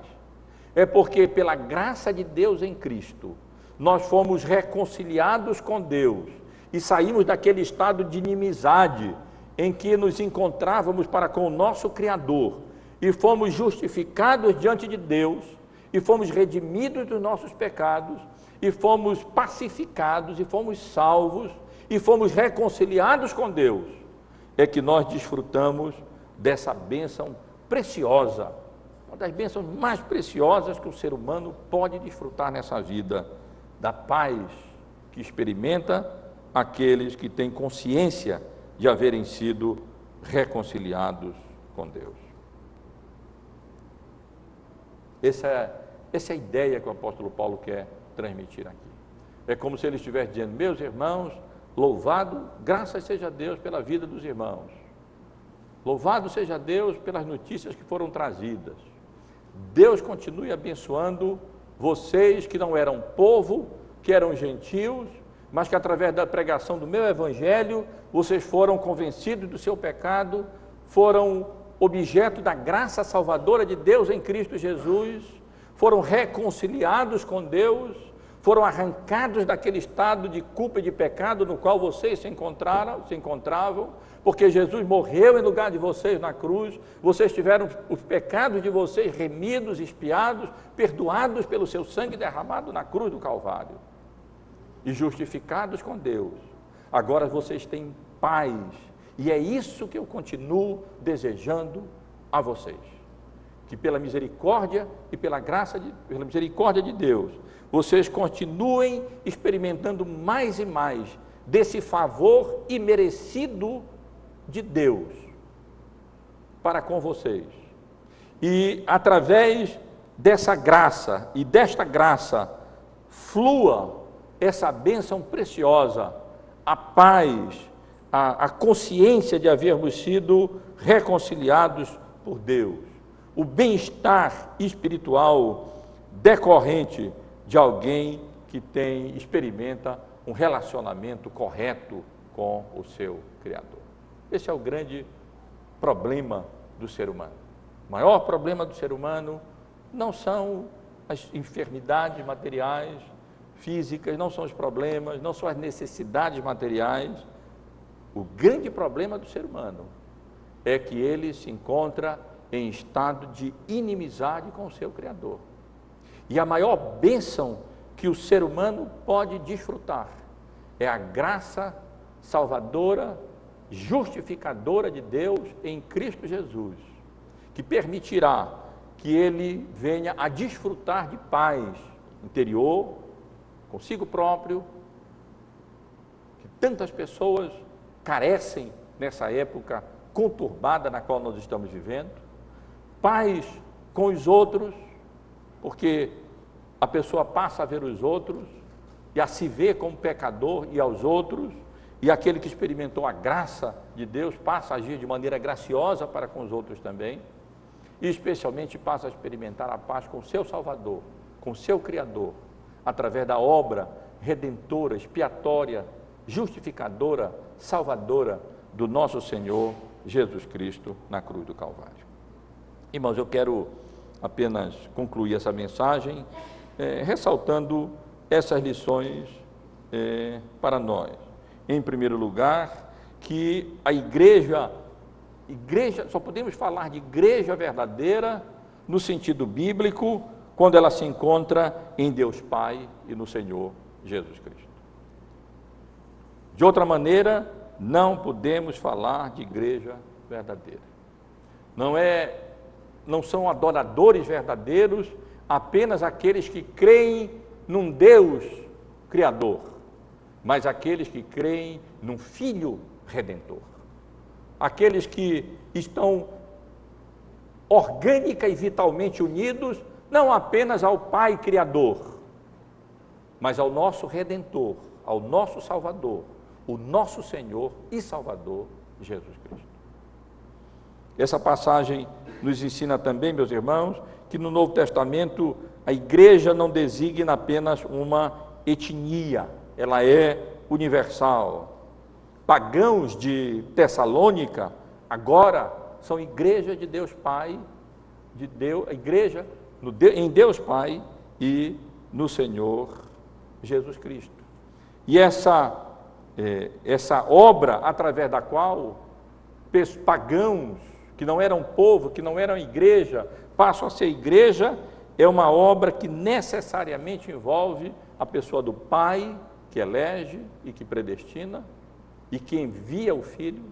É porque pela graça de Deus em Cristo, nós fomos reconciliados com Deus e saímos daquele estado de inimizade em que nos encontrávamos para com o nosso Criador e fomos justificados diante de Deus e fomos redimidos dos nossos pecados e fomos pacificados e fomos salvos e fomos reconciliados com Deus. É que nós desfrutamos dessa bênção preciosa, uma das bênçãos mais preciosas que o ser humano pode desfrutar nessa vida, da paz que experimenta aqueles que têm consciência de haverem sido reconciliados com Deus. Essa é a ideia que o apóstolo Paulo quer transmitir aqui. É como se ele estivesse dizendo: meus irmãos, louvado, graças seja a Deus pela vida dos irmãos. Louvado seja Deus pelas notícias que foram trazidas. Deus continue abençoando vocês que não eram povo, que eram gentios, mas que através da pregação do meu evangelho, vocês foram convencidos do seu pecado, foram objeto da graça salvadora de Deus em Cristo Jesus, foram reconciliados com Deus, foram arrancados daquele estado de culpa e de pecado no qual vocês se encontravam, porque Jesus morreu em lugar de vocês na cruz, vocês tiveram os pecados de vocês remidos, expiados, perdoados pelo seu sangue derramado na cruz do Calvário, e justificados com Deus. Agora vocês têm paz, E é isso que eu continuo desejando a vocês. Que pela misericórdia e pela misericórdia de Deus, vocês continuem experimentando mais e mais desse favor imerecido de Deus para com vocês. E através dessa graça, e desta graça, flua essa bênção preciosa, a paz, a consciência de havermos sido reconciliados por Deus, o bem-estar espiritual decorrente de alguém que experimenta um relacionamento correto com o seu Criador. Esse é o grande problema do ser humano. O maior problema do ser humano não são as enfermidades materiais, físicas, não são os problemas, não são as necessidades materiais. O grande problema do ser humano é que ele se encontra em estado de inimizade com o seu Criador. E a maior bênção que o ser humano pode desfrutar é a graça salvadora, justificadora de Deus em Cristo Jesus, que permitirá que ele venha a desfrutar de paz interior, consigo próprio, que tantas pessoas carecem nessa época conturbada na qual nós estamos vivendo, paz com os outros, porque a pessoa passa a ver os outros e a se ver como pecador e aos outros, e aquele que experimentou a graça de Deus passa a agir de maneira graciosa para com os outros também, e especialmente passa a experimentar a paz com o seu Salvador, com o seu Criador, através da obra redentora, expiatória, justificadora, salvadora do nosso Senhor Jesus Cristo na cruz do Calvário. Irmãos, eu quero apenas concluir essa mensagem ressaltando essas lições para nós. Em primeiro lugar, que a igreja, só podemos falar de igreja verdadeira no sentido bíblico, quando ela se encontra em Deus Pai e no Senhor Jesus Cristo. De outra maneira, não podemos falar de igreja verdadeira. Não são adoradores verdadeiros apenas aqueles que creem num Deus Criador, mas aqueles que creem num Filho Redentor. Aqueles que estão orgânica e vitalmente unidos, não apenas ao Pai Criador, mas ao nosso Redentor, ao nosso Salvador, o nosso Senhor e Salvador, Jesus Cristo. Essa passagem nos ensina também, meus irmãos, que no Novo Testamento a igreja não designa apenas uma etnia, ela é universal. Pagãos de Tessalônica agora são igreja de Deus Pai, igreja em Deus Pai e no Senhor Jesus Cristo. E essa obra através da qual pagãos que não eram povo, que não eram igreja, passam a ser igreja, é uma obra que necessariamente envolve a pessoa do Pai, que elege e que predestina, e que envia o Filho,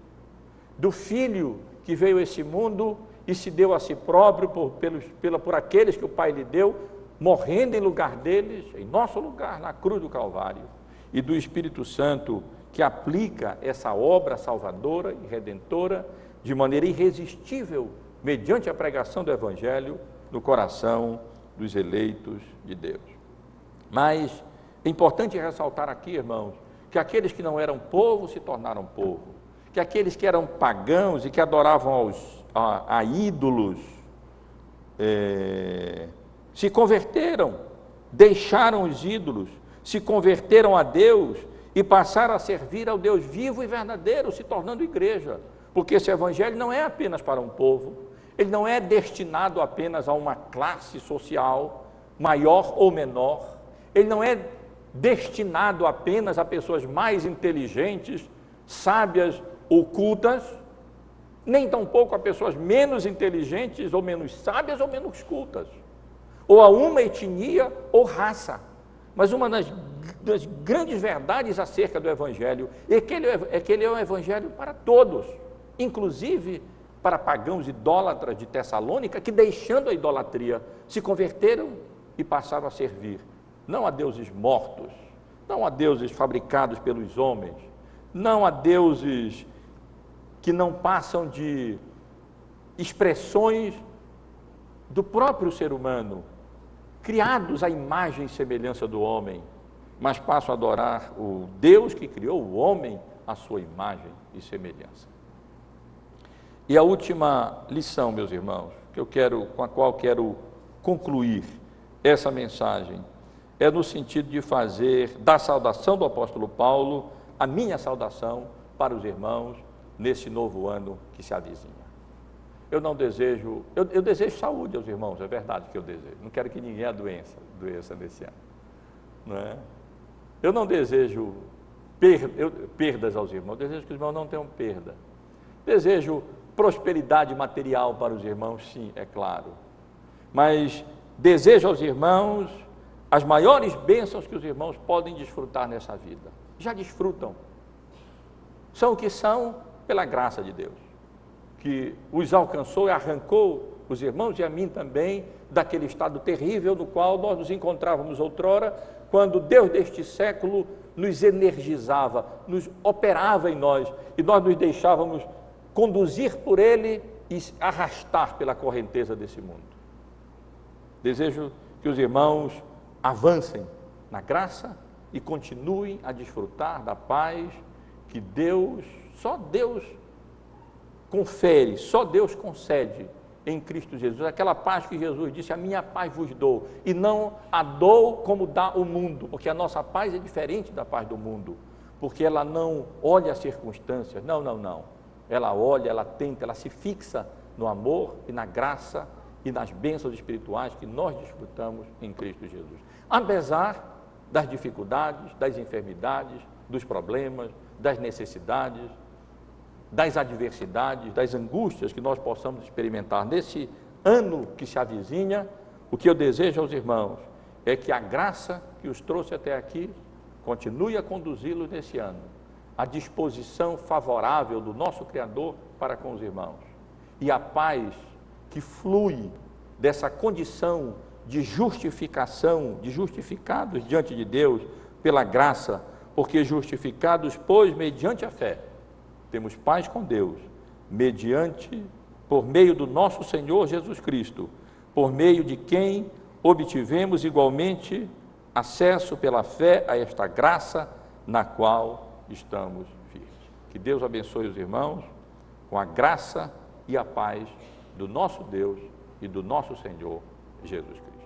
do Filho que veio a esse mundo e se deu a si próprio por aqueles que o Pai lhe deu, morrendo em lugar deles, em nosso lugar, na cruz do Calvário, e do Espírito Santo, que aplica essa obra salvadora e redentora de maneira irresistível, mediante a pregação do Evangelho no coração dos eleitos de Deus. Mas é importante ressaltar aqui, irmãos, que aqueles que não eram povo se tornaram povo, que aqueles que eram pagãos e que adoravam a ídolos se converteram, deixaram os ídolos, se converteram a Deus e passaram a servir ao Deus vivo e verdadeiro, se tornando igreja, porque esse Evangelho não é apenas para um povo, ele não é destinado apenas a uma classe social maior ou menor, ele não é destinado apenas a pessoas mais inteligentes, sábias ou cultas, nem tampouco a pessoas menos inteligentes ou menos sábias ou menos cultas, ou a uma etnia ou raça, mas uma das das grandes verdades acerca do Evangelho é que ele é um Evangelho para todos, inclusive para pagãos idólatras de Tessalônica, que deixando a idolatria, se converteram e passaram a servir, não a deuses mortos, não a deuses fabricados pelos homens, não a deuses que não passam de expressões do próprio ser humano, criados à imagem e semelhança do homem, mas passam a adorar o Deus que criou o homem à sua imagem e semelhança. E a última lição, meus irmãos, com a qual quero concluir essa mensagem, é no sentido de fazer da saudação do apóstolo Paulo a minha saudação para os irmãos nesse novo ano que se avizinha. Eu desejo saúde aos irmãos, é verdade que eu desejo. Não quero que ninguém doença nesse ano. Não é? Eu não desejo perdas aos irmãos, eu desejo que os irmãos não tenham perda. Desejo prosperidade material para os irmãos, sim, é claro. Mas desejo aos irmãos as maiores bênçãos que os irmãos podem desfrutar nessa vida. Já desfrutam. São o que são pela graça de Deus, que os alcançou e arrancou os irmãos e a mim também daquele estado terrível no qual nós nos encontrávamos outrora, quando Deus deste século nos energizava, nos operava em nós e nós nos deixávamos conduzir por Ele e arrastar pela correnteza desse mundo. Desejo que os irmãos avancem na graça e continuem a desfrutar da paz que só Deus confere, só Deus concede em Cristo Jesus, aquela paz que Jesus disse, a minha paz vos dou, e não a dou como dá o mundo, porque a nossa paz é diferente da paz do mundo, porque ela não olha as circunstâncias, não, ela olha, ela tenta, ela se fixa no amor e na graça e nas bênçãos espirituais que nós desfrutamos em Cristo Jesus, apesar das dificuldades, das enfermidades, dos problemas, das necessidades, das adversidades, das angústias que nós possamos experimentar nesse ano que se avizinha. O que eu desejo aos irmãos é que a graça que os trouxe até aqui continue a conduzi-los nesse ano, a disposição favorável do nosso Criador para com os irmãos e a paz que flui dessa condição de justificação, de justificados diante de Deus pela graça, porque justificados, pois, mediante a fé, temos paz com Deus, por meio do nosso Senhor Jesus Cristo, por meio de quem obtivemos igualmente acesso pela fé a esta graça na qual estamos firmes. Que Deus abençoe os irmãos com a graça e a paz do nosso Deus e do nosso Senhor Jesus Cristo.